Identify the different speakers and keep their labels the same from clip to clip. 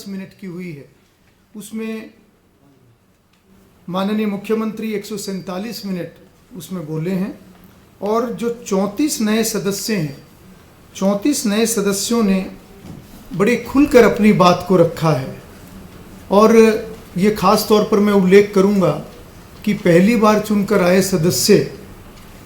Speaker 1: Minute की हुई है, उसमें माननीय मुख्यमंत्री 147 मिनट उसमें बोले हैं और जो 34 नए सदस्य हैं, 34 नए सदस्यों ने बड़े खुलकर अपनी बात को रखा है। और ये खास तौर पर मैं उल्लेख करूंगा कि पहली बार चुनकर आए सदस्य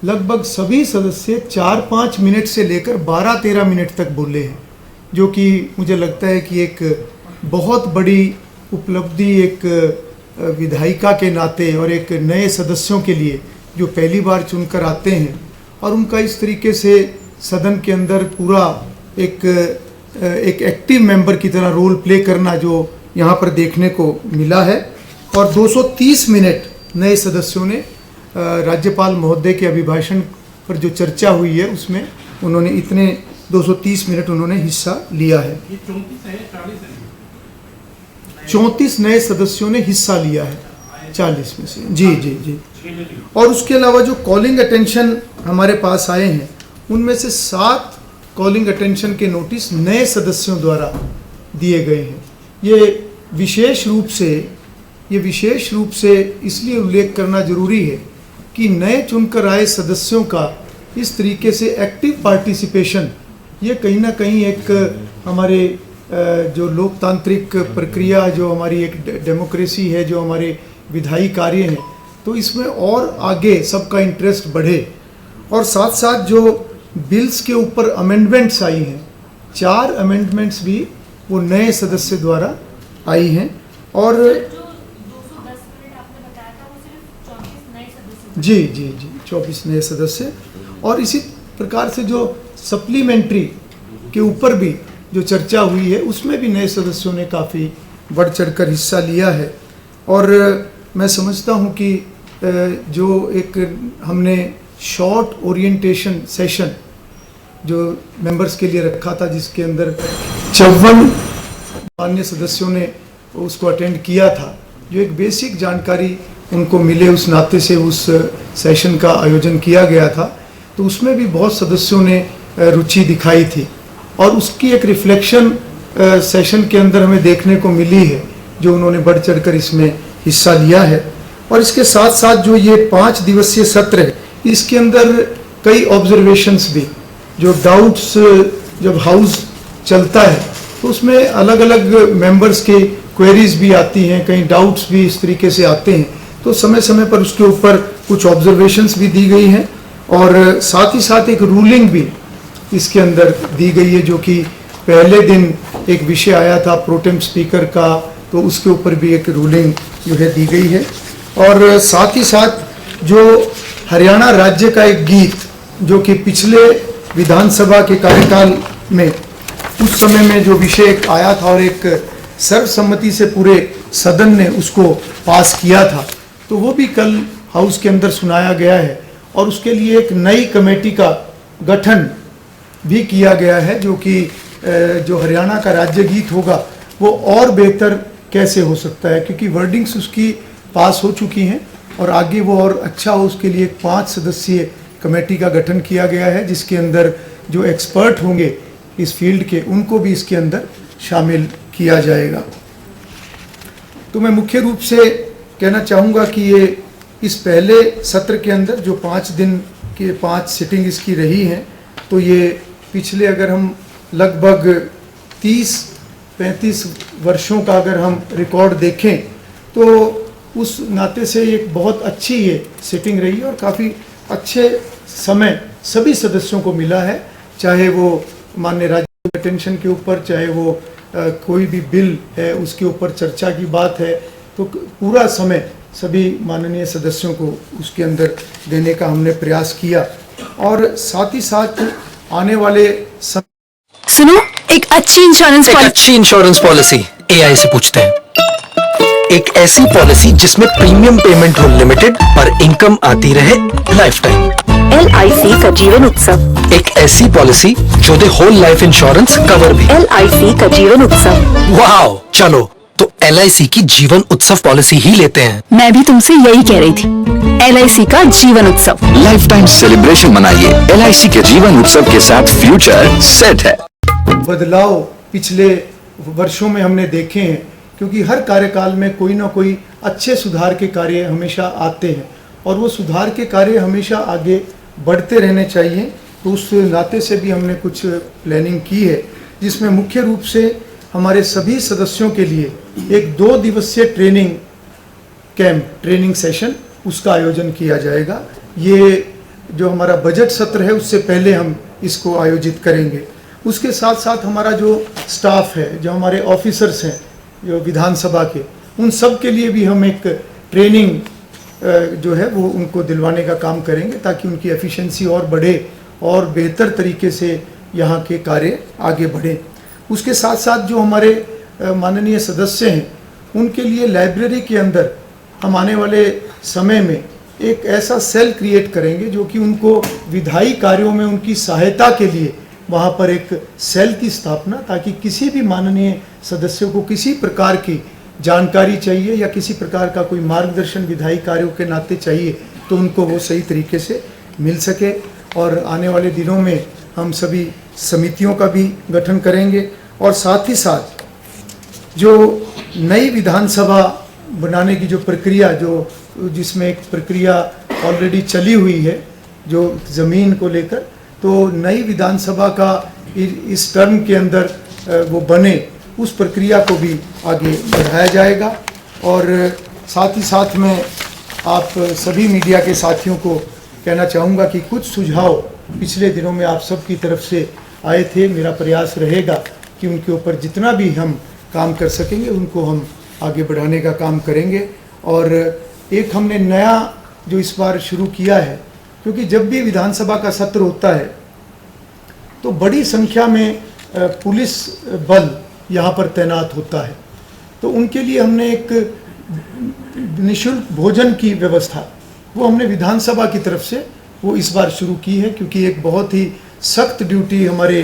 Speaker 1: लगभग सभी सदस्य 4-5 मिनट से लेकर 12-13 मिनट तक बोले हैं, जो कि मुझे लगता है कि एक बहुत बड़ी उपलब्धि एक विधायिका के नाते और एक नए सदस्यों के लिए जो पहली बार चुनकर आते हैं और उनका इस तरीके से सदन के अंदर पूरा एक एक्टिव मेंबर की तरह रोल प्ले करना जो यहाँ पर देखने को मिला है। और 230 मिनट नए सदस्यों ने राज्यपाल महोदय के अभिभाषण पर जो चर्चा हुई है उसमें उन्होंने इतने 230 मिनट उन्होंने हिस्सा लिया है। 34 नए सदस्यों ने हिस्सा लिया है 40 में से। जी जी जी। और उसके अलावा जो कॉलिंग अटेंशन हमारे पास आए हैं उनमें से 7 कॉलिंग अटेंशन के नोटिस नए सदस्यों द्वारा दिए गए हैं। ये विशेष रूप से इसलिए उल्लेख करना जरूरी है कि नए चुनकर आए सदस्यों का इस तरीके से एक्टिव पार्टिसिपेशन ये कहीं ना कहीं एक हमारे जो लोकतांत्रिक प्रक्रिया, जो हमारी एक डेमोक्रेसी है, जो हमारे विधायी कार्य हैं, तो इसमें और आगे सबका इंटरेस्ट बढ़े। और साथ साथ जो बिल्स के ऊपर अमेंडमेंट्स आई हैं, 4 अमेंडमेंट्स भी वो नए सदस्य द्वारा आई हैं। और जी जी जी 24 नए सदस्य। और इसी प्रकार से जो सप्लीमेंट्री के ऊपर भी जो चर्चा हुई है उसमें भी नए सदस्यों ने काफ़ी बढ़ चढ़कर हिस्सा लिया है। और मैं समझता हूं कि जो एक हमने शॉर्ट ओरिएंटेशन सेशन जो मेंबर्स के लिए रखा था, जिसके अंदर 54 मान्य सदस्यों ने उसको अटेंड किया था, जो एक बेसिक जानकारी उनको मिले उस नाते से उस सेशन का आयोजन किया गया था, तो उसमें भी बहुत सदस्यों ने रुचि दिखाई थी और उसकी एक रिफ्लेक्शन सेशन के अंदर हमें देखने को मिली है, जो उन्होंने बढ़ चढ़कर इसमें हिस्सा लिया है। और इसके साथ साथ जो ये 5 दिवसीय सत्र है, इसके अंदर कई ऑब्जर्वेशंस भी, जो डाउट्स जब हाउस चलता है तो उसमें अलग अलग मेंबर्स के क्वेरीज भी आती हैं, कई डाउट्स भी इस तरीके से आते हैं, तो समय समय पर उसके ऊपर कुछ ऑब्जर्वेशंस भी दी गई हैं। और साथ ही साथ एक रूलिंग भी इसके अंदर दी गई है, जो कि पहले दिन एक विषय आया था प्रोटेम स्पीकर का, तो उसके ऊपर भी एक रूलिंग जो है दी गई है। और साथ ही साथ जो हरियाणा राज्य का एक गीत, जो कि पिछले विधानसभा के कार्यकाल में उस समय में जो विषय आया था और एक सर्वसम्मति से पूरे सदन ने उसको पास किया था, तो वो भी कल हाउस के अंदर सुनाया गया है। और उसके लिए एक नई कमेटी का गठन भी किया गया है, जो कि जो हरियाणा का राज्य गीत होगा वो और बेहतर कैसे हो सकता है, क्योंकि वर्डिंग्स उसकी पास हो चुकी हैं और आगे वो और अच्छा हो, उसके लिए 5 सदस्यीय कमेटी का गठन किया गया है, जिसके अंदर जो एक्सपर्ट होंगे इस फील्ड के उनको भी इसके अंदर शामिल किया जाएगा। तो मैं मुख्य रूप से कहना चाहूँगा कि ये इस पहले सत्र के अंदर जो 5 दिन के 5 सिटिंग इसकी रही हैं, तो ये पिछले अगर हम लगभग 30-35 वर्षों का अगर हम रिकॉर्ड देखें तो उस नाते से एक बहुत अच्छी ये सिटिंग रही है और काफ़ी अच्छे समय सभी सदस्यों को मिला है, चाहे वो माननीय राज्य अटेंशन के ऊपर, चाहे वो कोई भी बिल है उसके ऊपर चर्चा की बात है, तो पूरा समय सभी माननीय सदस्यों को उसके अंदर देने का हमने प्रयास किया। और साथ ही साथ आने वाले
Speaker 2: सुनो, एक अच्छी इंश्योरेंस पॉलिसी एआई से पूछते हैं। एक ऐसी पॉलिसी जिसमें प्रीमियम पेमेंट हो लिमिटेड पर इनकम आती रहे लाइफ टाइम।
Speaker 3: LIC का जीवन उत्सव।
Speaker 2: एक ऐसी पॉलिसी जो दे होल लाइफ इंश्योरेंस कवर भी।
Speaker 3: LIC का जीवन उत्सव।
Speaker 2: वाह, चलो तो LIC की जीवन उत्सव पॉलिसी ही लेते हैं।
Speaker 3: मैं भी तुमसे यही कह रही थी, LIC का जीवन उत्सव।
Speaker 4: लाइफ टाइम सेलिब्रेशन मनाइए LIC के जीवन उत्सव के साथ, फ्यूचर सेट है।
Speaker 1: बदलाव पिछले वर्षों में हमने देखे हैं, क्योंकि हर कार्यकाल में कोई ना कोई अच्छे सुधार के कार्य हमेशा आते हैं और वो सुधार के कार्य हमेशा आगे बढ़ते रहने चाहिए। तो उस नाते से भी हमने कुछ प्लानिंग की है, जिसमें मुख्य रूप से हमारे सभी सदस्यों के लिए एक 2 दिवसीय ट्रेनिंग कैंप, ट्रेनिंग सेशन, उसका आयोजन किया जाएगा। ये जो हमारा बजट सत्र है उससे पहले हम इसको आयोजित करेंगे। उसके साथ साथ हमारा जो स्टाफ है, जो हमारे ऑफिसर्स हैं जो विधानसभा के, उन सब के लिए भी हम एक ट्रेनिंग जो है वो उनको दिलवाने का काम करेंगे, ताकि उनकी एफिशिएंसी और बढ़े और बेहतर तरीके से यहाँ के कार्य आगे बढ़े। उसके साथ साथ जो हमारे माननीय सदस्य हैं, उनके लिए लाइब्रेरी के अंदर हम आने वाले समय में एक ऐसा सेल क्रिएट करेंगे जो कि उनको विधायी कार्यों में उनकी सहायता के लिए वहाँ पर एक सेल की स्थापना, ताकि किसी भी माननीय सदस्यों को किसी प्रकार की जानकारी चाहिए या किसी प्रकार का कोई मार्गदर्शन विधायी कार्यों के नाते चाहिए, तो उनको वो सही तरीके से मिल सके। और आने वाले दिनों में हम सभी समितियों का भी गठन करेंगे और साथ ही साथ जो नई विधानसभा बनाने की जो प्रक्रिया, जो जिसमें एक प्रक्रिया ऑलरेडी चली हुई है जो ज़मीन को लेकर, तो नई विधानसभा का इस टर्म के अंदर वो बने, उस प्रक्रिया को भी आगे बढ़ाया जाएगा। और साथ ही साथ मैं आप सभी मीडिया के साथियों को कहना चाहूँगा कि कुछ सुझाव पिछले दिनों में आप सब की तरफ से आए थे। मेरा प्रयास रहेगा कि उनके ऊपर जितना भी हम काम कर सकेंगे उनको हम आगे बढ़ाने का काम करेंगे। और एक हमने नया जो इस बार शुरू किया है, क्योंकि जब भी विधानसभा का सत्र होता है तो बड़ी संख्या में पुलिस बल यहाँ पर तैनात होता है, तो उनके लिए हमने एक निःशुल्क भोजन की व्यवस्था वो हमने विधानसभा की तरफ से वो इस बार शुरू की है, क्योंकि एक बहुत ही सख्त ड्यूटी हमारे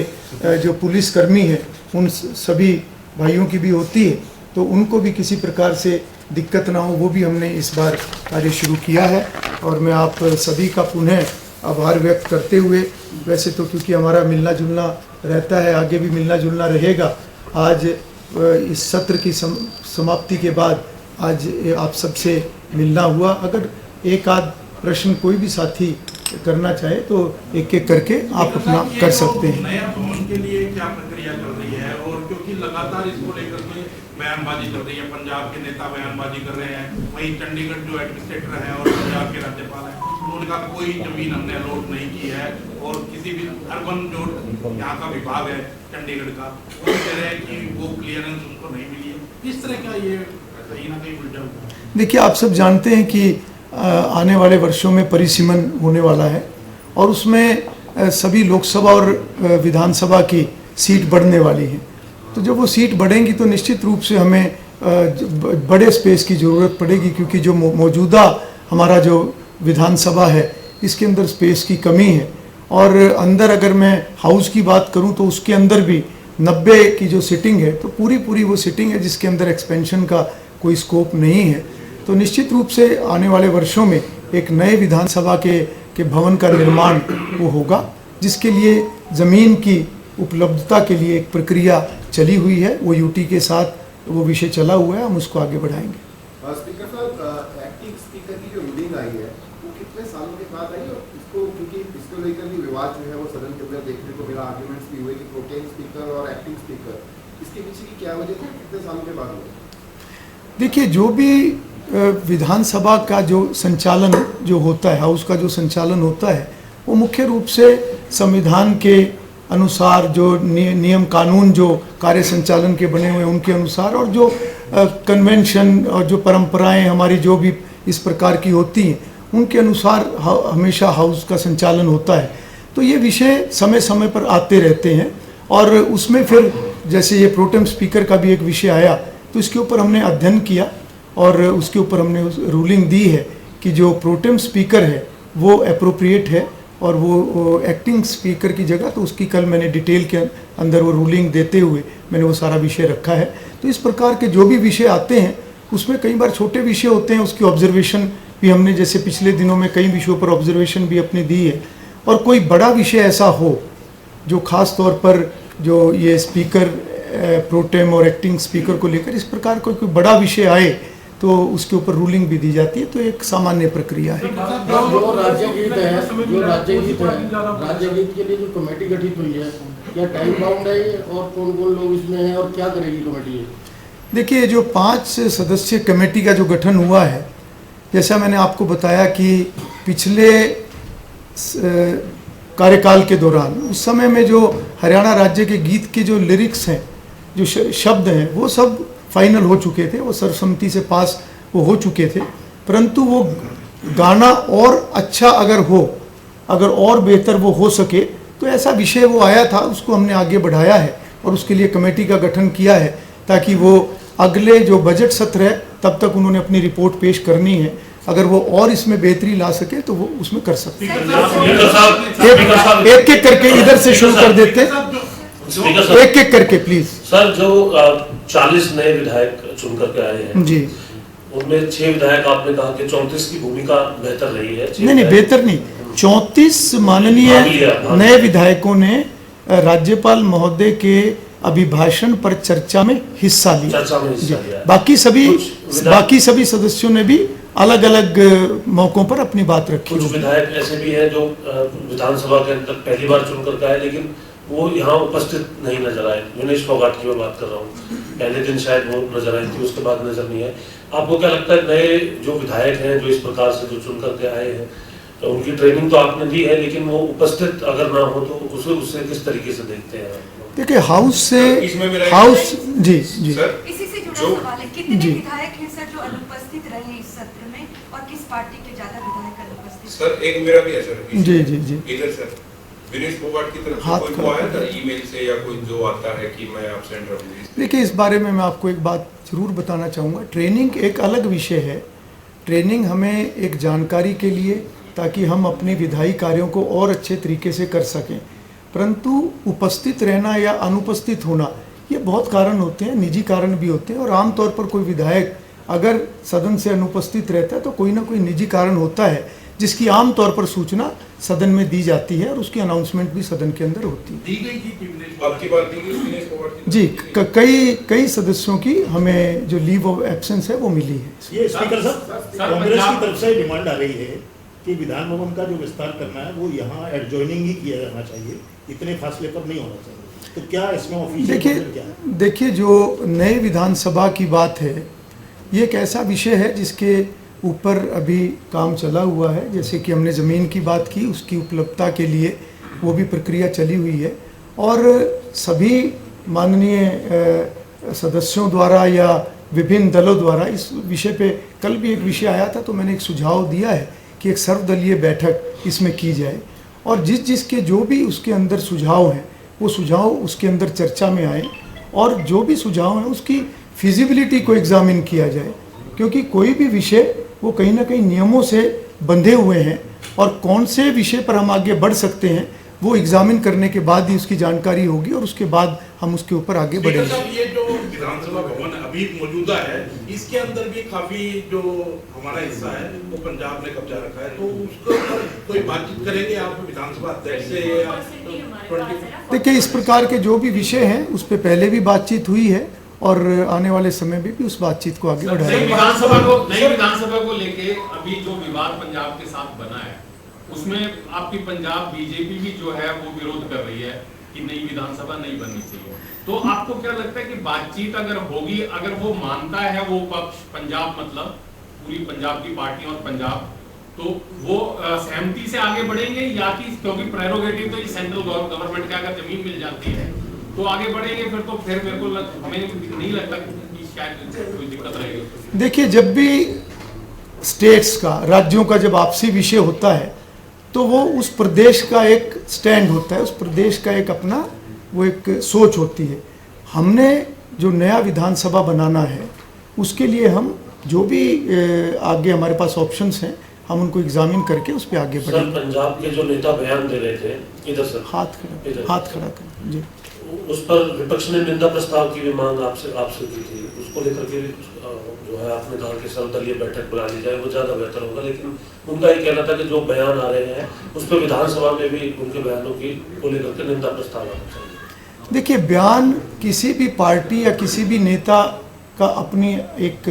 Speaker 1: जो पुलिसकर्मी हैं उन सभी भाइयों की भी होती है, तो उनको भी किसी प्रकार से दिक्कत ना हो, वो भी हमने इस बार कार्य शुरू किया है। और मैं आप सभी का पुनः आभार व्यक्त करते हुए, वैसे तो क्योंकि हमारा मिलना जुलना रहता है, आगे भी मिलना जुलना रहेगा, आज इस सत्र की समाप्ति के बाद आज आप सबसे मिलना हुआ। अगर एक आध प्रश्न कोई भी साथी करना चाहे तो एक एक करके आप अपना कर सकते हैं।
Speaker 5: नया भवन के लिए क्या प्रक्रिया चल रही है, और क्योंकि लगातार इसको लेकर के बयानबाजी चल रही है, पंजाब के नेता बयानबाजी कर रहे हैं, वहीं चंडीगढ़ जो एडमिनिस्ट्रेटर हैं और पंजाब के राज्यपाल हैं, तो उनका कोई जमीन हमने अलॉट नहीं की है, और किसी भी अर्बन जो यहाँ का विभाग है चंडीगढ़ का, वो कह रहे हैं कि वो क्लियरेंस उनको नहीं मिली है। इस तरह का ये कहीं ना कहीं उलझा हुआ है।
Speaker 1: देखिए, आप सब जानते हैं कि आने वाले वर्षों में परिसीमन होने वाला है और उसमें सभी लोकसभा और विधानसभा की सीट बढ़ने वाली है। तो जब वो सीट बढ़ेंगी तो निश्चित रूप से हमें बड़े स्पेस की ज़रूरत पड़ेगी, क्योंकि जो मौजूदा हमारा जो विधानसभा है इसके अंदर स्पेस की कमी है। और अंदर अगर मैं हाउस की बात करूं तो उसके अंदर भी 90 की जो सिटिंग है, तो पूरी वो सिटिंग है जिसके अंदर एक्सपेंशन का कोई स्कोप नहीं है। तो निश्चित रूप से आने वाले वर्षों में एक नए विधानसभा के भवन का निर्माण वो होगा, जिसके लिए ज़मीन की उपलब्धता के लिए एक प्रक्रिया चली हुई है, वो यूटी के साथ वो विषय चला हुआ है, हम उसको आगे बढ़ाएंगे।
Speaker 6: स्पीकर साहब, एक्टिंग स्पीकर की जो रूलिंग आई है वो कितने सालों के बाद आई, और इसको क्योंकि इसको लेकर भी विवाद जो है वो सदन के अंदर देखने को मिला, आर्ग्यूमेंट्स भी हुए कि प्रोटेम स्पीकर और एक्टिंग स्पीकर, इसके पीछे की क्या वजह थी, कितने सालों के बाद हुआ?
Speaker 1: देखिए, जो भी विधानसभा का जो संचालन जो होता है, हाउस का जो संचालन होता है, वो मुख्य रूप से संविधान के अनुसार जो नियम कानून जो कार्य संचालन के बने हुए हैं उनके अनुसार, और जो कन्वेंशन और जो परंपराएं हमारी जो भी इस प्रकार की होती हैं उनके अनुसार हमेशा हाउस का संचालन होता है। तो ये विषय समय समय पर आते रहते हैं, और उसमें फिर जैसे ये प्रोटेम स्पीकर का भी एक विषय आया, तो इसके ऊपर हमने अध्ययन किया और उसके ऊपर हमने रूलिंग दी है कि जो प्रोटेम स्पीकर है वो अप्रोप्रिएट है, और वो एक्टिंग स्पीकर की जगह, तो उसकी कल मैंने डिटेल के अंदर वो रूलिंग देते हुए मैंने वो सारा विषय रखा है। तो इस प्रकार के जो भी विषय आते हैं उसमें कई बार छोटे विषय होते हैं, उसकी ऑब्जर्वेशन भी हमने जैसे पिछले दिनों में कई विषयों पर ऑब्जर्वेशन भी अपनी दी है। और कोई बड़ा विषय ऐसा हो जो ख़ास तौर पर जो ये स्पीकर प्रोटेम और एक्टिंग स्पीकर को लेकर इस प्रकार कोई बड़ा विषय आए तो उसके ऊपर रूलिंग भी दी जाती है, तो एक सामान्य प्रक्रिया है।
Speaker 7: जो राज्यगीत है, राज्यगीत के लिए जो कमेटी गठित हुई है, क्या टाइम बाउंड है ये, और कौन कौन लोग इसमें हैं और क्या करेगी कमेटी?
Speaker 1: देखिए, जो 5 सदस्यीय कमेटी का जो गठन हुआ है, जैसा मैंने आपको बताया कि पिछले कार्यकाल के दौरान उस समय में जो हरियाणा राज्य के गीत के जो लिरिक्स हैं, जो शब्द हैं, वो सब फाइनल हो चुके थे, वो सर्वसम्मति से पास वो हो चुके थे। परंतु वो गाना और अच्छा अगर और बेहतर वो हो सके, तो ऐसा विषय वो आया था, उसको हमने आगे बढ़ाया है और उसके लिए कमेटी का गठन किया है, ताकि वो अगले जो बजट सत्र है तब तक उन्होंने अपनी रिपोर्ट पेश करनी है। अगर वो और इसमें बेहतरी ला सके तो वो उसमें कर सकते हैं। एक एक करके इधर से शुरू कर देते, एक एक करके प्लीज।
Speaker 8: सर, जो 40 नए विधायक चुन करके आए हैं
Speaker 1: जी,
Speaker 8: उनमें 6 विधायक आपने कहा कि 34 की भूमिका बेहतर रही है।
Speaker 1: नहीं, बेहतर नहीं, 34 माननीय नए विधायकों ने राज्यपाल महोदय के अभिभाषण पर चर्चा में हिस्सा लिया। बाकी सभी सदस्यों ने भी अलग अलग मौकों पर अपनी बात रखी।
Speaker 8: कुछ विधायक ऐसे भी हैं जो विधानसभा के अंदर पहली बार चुन करके आए, लेकिन वो यहाँ उपस्थित नहीं नजर आए। विनेश फोगाट की मैं बात कर रहा हूँ, पहले दिन शायद वो नजर आई थी, उसके बाद नजर नहीं आए। आपको क्या लगता है, नए जो विधायक हैं जो इस प्रकार से जो चुन करके आए हैं, तो उनकी ट्रेनिंग तो आपने दी है, लेकिन वो उपस्थित अगर ना हो तो उससे किस तरीके से देखते हैं?
Speaker 1: देखिए, हाउस जी
Speaker 9: सर, इसी से जुड़ा सवाल है, कितने विधायक हैं सर जो अनुपस्थित रहे इस सत्र में, और किस पार्टी के ज्यादा विधायक अनुपस्थित?
Speaker 5: सर, एक मेरा भी है सर।
Speaker 1: जी
Speaker 5: इधर सर, विनेश फोगाट की तरफ से कोई आया था ईमेल से या कोई जो आता है कि मैं एब्सेंट रहूंगी?
Speaker 1: देखिए, इस बारे में मैं आपको एक बात जरूर बताना चाहूँगा। ट्रेनिंग एक अलग विषय है। ट्रेनिंग हमें एक जानकारी के लिए, ताकि हम अपने विधायी कार्यों को और अच्छे तरीके से कर सकें। परंतु उपस्थित रहना या अनुपस्थित होना, ये बहुत कारण होते हैं, निजी कारण भी होते हैं, और आमतौर पर कोई विधायक अगर सदन से अनुपस्थित रहता है तो कोई ना कोई निजी कारण होता है, जिसकी आमतौर पर सूचना सदन में दी जाती है और उसकी अनाउंसमेंट भी सदन के अंदर होती है।
Speaker 5: दी गई थी आपकी बात दी गई
Speaker 1: जी, कई सदस्यों की हमें जो लीव ऑफ एब्सेंस है वो मिली है।
Speaker 10: ये स्पीकर साहब, कांग्रेस की तरफ से डिमांड आ रही है कि विधान भवन का जो विस्तार करना है वो यहाँ एडजॉइनिंग ही किया जाना चाहिए, इतने फासले पर नहीं होना चाहिए। तो क्या इसमें ऑफिशियल
Speaker 1: देखिए, जो नए विधानसभा की बात है, ये एक ऐसा विषय है जिसके ऊपर अभी काम चला हुआ है। जैसे कि हमने ज़मीन की बात की, उसकी उपलब्धता के लिए वो भी प्रक्रिया चली हुई है, और सभी माननीय सदस्यों द्वारा या विभिन्न दलों द्वारा इस विषय पे कल भी एक विषय आया था, तो मैंने एक सुझाव दिया है कि एक सर्वदलीय बैठक इसमें की जाए, और जिसके जो भी उसके अंदर सुझाव हैं, वो सुझाव उसके अंदर चर्चा में आए, और जो भी सुझाव हैं उसकी फिजिबिलिटी को एग्जामिन किया जाए, क्योंकि कोई भी विषय वो कहीं ना कहीं नियमों से बंधे हुए हैं, और कौन से विषय पर हम आगे बढ़ सकते हैं वो एग्जामिन करने के बाद ही उसकी जानकारी होगी, और उसके बाद हम उसके ऊपर आगे बढ़ेंगे।
Speaker 5: ये जो विधानसभा भवन अभी मौजूदा है, इसके अंदर भी काफी जो हमारा हिस्सा है वो पंजाब ने कब्जा रखा है, तो उसके ऊपर कोई बातचीत करेंगे आप विधानसभा अध्यक्ष से?
Speaker 1: देखिए, इस प्रकार के जो भी विषय हैं उस पर पहले भी बातचीत हुई है, और आने वाले समय में भी उस बातचीत को आगे बढ़ाएंगे।
Speaker 11: नई विधानसभा को लेके अभी जो विवाद पंजाब के साथ बना है, उसमें आपकी पंजाब बीजेपी भी जो है वो विरोध कर रही है कि नई विधानसभा नहीं बननी चाहिए। तो आपको क्या लगता है कि बातचीत अगर होगी, अगर वो मानता है वो पक्ष, पंजाब मतलब पूरी पंजाब की पार्टी और पंजाब, तो वो सहमति से आगे बढ़ेंगे, या कि क्योंकि प्रेरोगेटिव तो सेंट्रल गवर्नमेंट का, अगर जमीन मिल जाती है तो आगे बढ़ेंगे? फिर मेरे को हमें नहीं लगता कि शायद कोई दिक्कत रहेगी।
Speaker 1: देखिए, जब भी स्टेट्स का, राज्यों का जब आपसी विषय होता है, तो वो उस प्रदेश का एक स्टैंड होता है, उस प्रदेश का एक अपना वो एक सोच होती है। हमने जो नया विधानसभा बनाना है, उसके लिए हम जो भी आगे हमारे पास ऑप्शंस हैं, हम उनको एग्जामिन करके उस पर आगे बढ़ेंगे।
Speaker 8: पंजाब के जो नेता बयान दे रहे थे, इधर सर हाथ खड़ा कर जी,
Speaker 11: उस पर विपक्ष ने निंदा प्रस्ताव की भी मांग आपसे की थी, उसको लेकर के जो है आपने कहा कि सर्वदलीय बैठक बुला ली जाए, वो ज्यादा बेहतर होगा, लेकिन उनका ये कहना था कि जो बयान आ रहे हैं उस पर विधानसभा में भी उनके बयानों की को लेकर के निंदा प्रस्ताव आना चाहिए।
Speaker 1: देखिए, बयान किसी भी पार्टी या किसी भी नेता का अपनी एक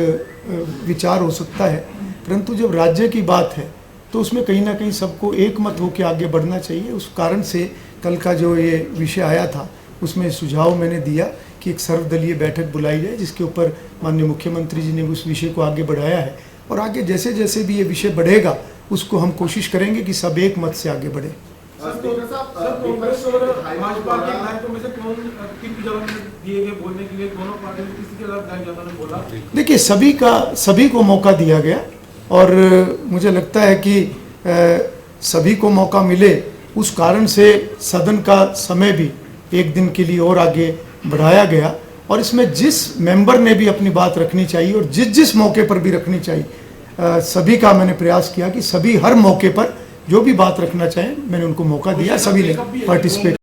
Speaker 1: विचार हो सकता है, परंतु जब राज्य की बात है तो उसमें कहीं ना कहीं सबको एक मत होकर आगे बढ़ना चाहिए। उस कारण से कल का जो ये विषय आया था उसमें सुझाव मैंने दिया कि एक सर्वदलीय बैठक बुलाई जाए, जिसके ऊपर माननीय मुख्यमंत्री जी ने उस विषय को आगे बढ़ाया है, और आगे जैसे जैसे भी ये विषय बढ़ेगा उसको हम कोशिश करेंगे कि सब एक मत से आगे बढ़े।
Speaker 5: कांग्रेस और भाजपा के नायकों में से कौन किन जवाब दिए गए बोलने के लिए, दोनों पार्टी में किसी के खिलाफ बोला?
Speaker 1: देखिए, सभी को मौका दिया गया, और मुझे लगता है कि सभी को मौका मिले, उस कारण से सदन का समय भी एक दिन के लिए और आगे बढ़ाया गया, और इसमें जिस मेंबर ने भी अपनी बात रखनी चाहिए और जिस मौके पर भी रखनी चाहिए, सभी का मैंने प्रयास किया कि सभी हर मौके पर जो भी बात रखना चाहें मैंने उनको मौका दिया, सभी ने पार्टिसिपेट